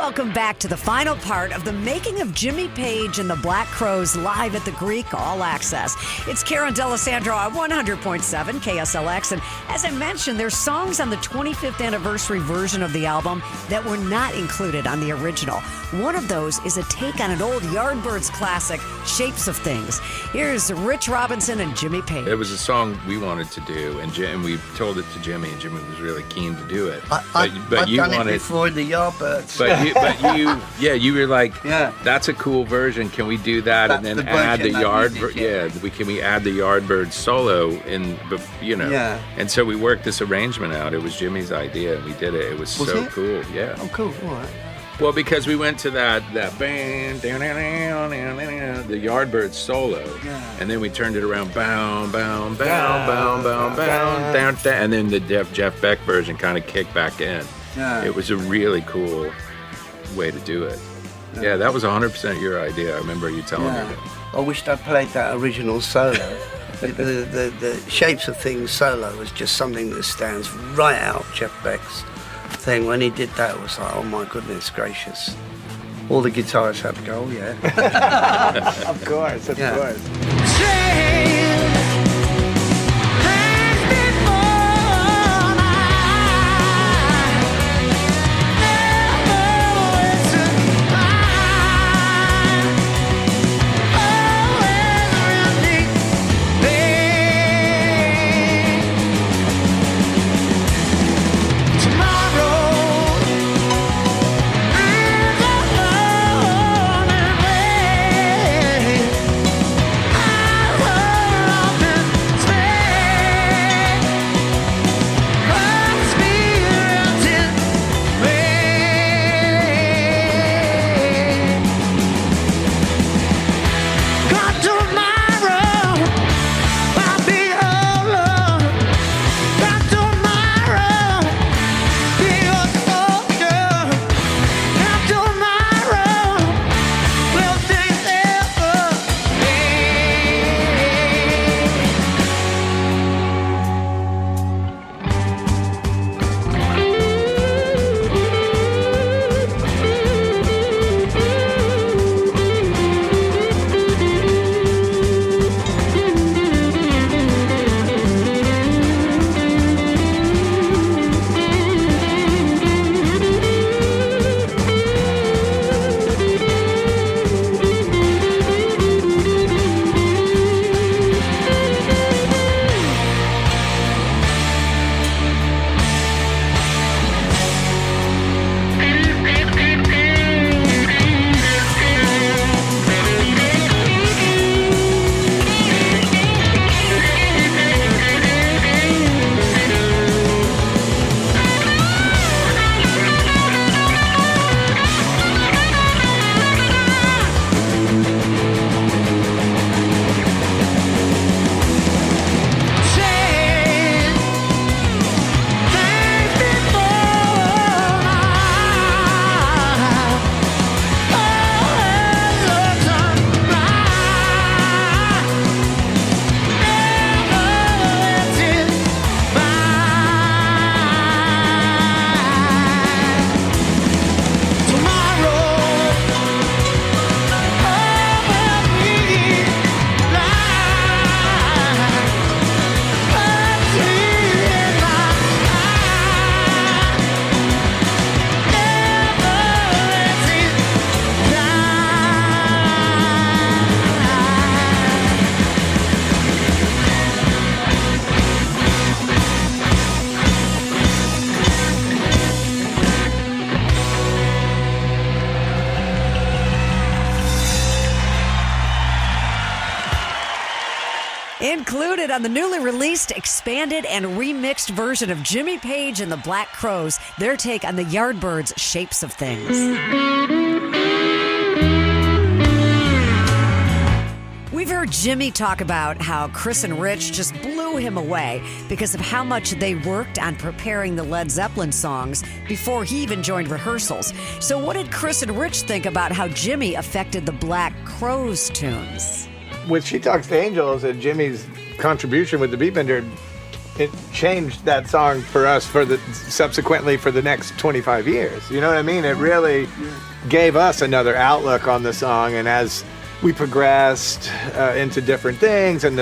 Welcome back to the final part of the making of Jimmy Page and the Black Crowes live at the Greek All Access. It's Karen Dalessandro on 100.7 KSLX. And as I mentioned, there's songs on the 25th anniversary version of the album that were not included on the original. One of those is a take on an old Yardbirds classic, Shapes of Things. Here's Rich Robinson and Jimmy Page. It was a song we wanted to do, and we told it to Jimmy, and Jimmy was really keen to do it. I've done it before the Yardbirds. You were like, that's a cool version. Can we do that? That's and then the add the version, Yardbirds? Can we add the Yardbirds solo in? Yeah. And so we worked this arrangement out. It was Jimmy's idea, and we did it. It was so cool. Yeah. Oh, cool. All right. Well, because we went to that band, the Yardbirds solo, and then we turned it around, bound, down, and then the Jeff Beck version kind of kicked back in. Yeah. It was a really cool way to do it. Yeah, that was 100% your idea. I remember you telling me that. I wished I played that original solo. the Shapes of Things solo was just something that stands right out of Jeff Beck's thing. When he did that, it was like, oh my goodness gracious. All the guitarists had to go, oh yeah. Of course. Included on the newly released, expanded, and remixed version of Jimmy Page and the Black Crowes, their take on the Yardbirds' Shapes of Things. We've heard Jimmy talk about how Chris and Rich just blew him away because of how much they worked on preparing the Led Zeppelin songs before he even joined rehearsals. So what did Chris and Rich think about how Jimmy affected the Black Crowes tunes? With She Talks to Angels and Jimmy's contribution with the beat bender, it changed that song for us subsequently for the next 25 years. You know what I mean? It really gave us another outlook on the song, and as we progressed into different things, and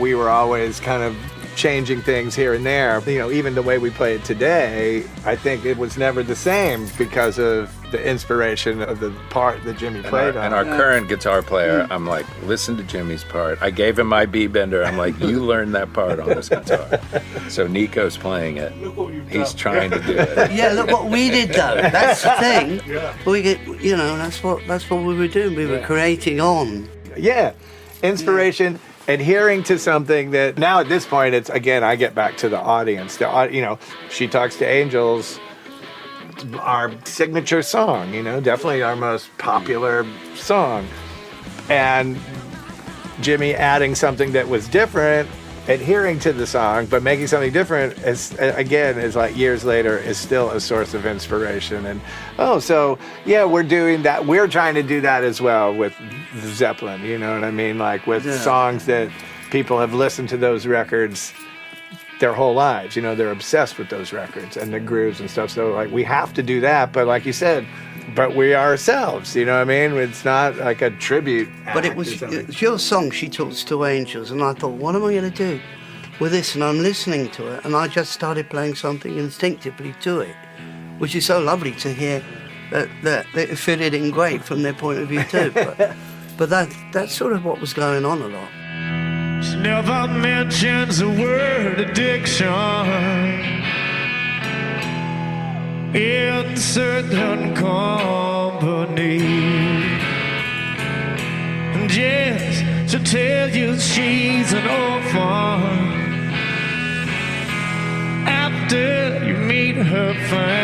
we were always kind of changing things here and there. Even the way we play it today, I think it was never the same because of the inspiration of the part that Jimmy played on. And our current guitar player, I'm like, listen to Jimmy's part. I gave him my B bender. I'm like, you learned that part on this guitar. So Nico's playing it. He's trying to do it. Yeah, look what we did though. That's the thing. We get, that's what we were doing. We were creating on. Yeah, inspiration. Adhering to something that now at this point, it's again, I get back to the audience. She Talks to Angels, our signature song, definitely our most popular song. And Jimmy adding something that was different, adhering to the song, but making something different is like years later is still a source of inspiration. And we're doing that. We're trying to do that as well with Zeppelin, you know what I mean? Like with songs that people have listened to those records their whole lives, they're obsessed with those records and the grooves and stuff. So like we have to do that, but like you said, but we are ourselves, you know what I mean? It's not like a tribute. But it's your song, She Talks to Angels, and I thought, what am I going to do with this? And I'm listening to it, and I just started playing something instinctively to it, which is so lovely to hear that it fitted in great from their point of view too. But that's sort of what was going on a lot. She never mentions the word addiction in certain company. And yes, to tell you she's an orphan after you meet her family.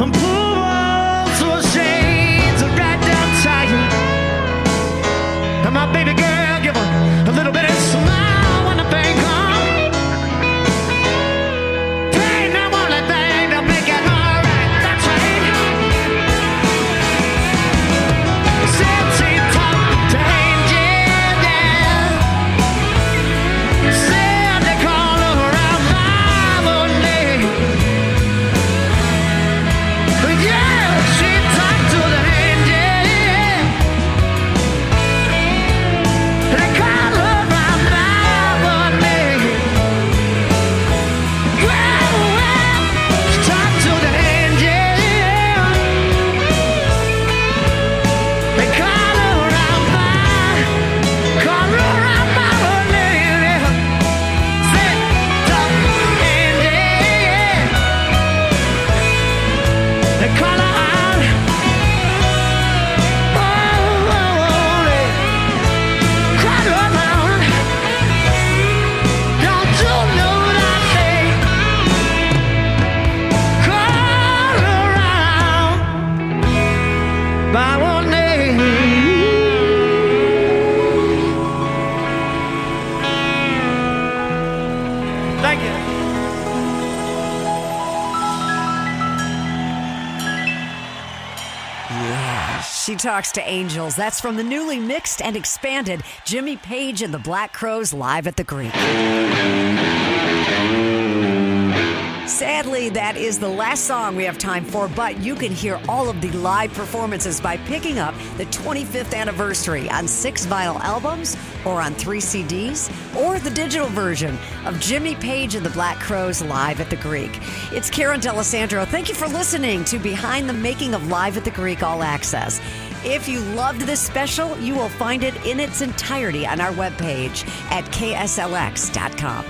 And poor walls were shades of right down tired. And my baby girl give a little bit of smile when the pain comes. Pain, I want that thing to make it alright. That's right. Said she talked to angel, yeah. Said they call her around my name. Yeah, she talked to the angel, yeah. They call her around my name. Well, she talked to the angel, yeah. They call her around my name, yeah. Say, talk to the angel, yeah. They call her out. Oh, they call her around. Don't you know that they call her around by one name? Thank you. She talks to angels. That's from the newly mixed and expanded Jimmy Page and the Black Crowes live at the Greek. Sadly, that is the last song we have time for, but you can hear all of the live performances by picking up the 25th anniversary on 6 vinyl albums or on 3 CDs or the digital version of Jimmy Page and the Black Crowes live at the Greek. It's Karen Dalessandro. Thank you for listening to Behind the Making of Live at the Greek All Access. If you loved this special, you will find it in its entirety on our webpage at KSLX.com.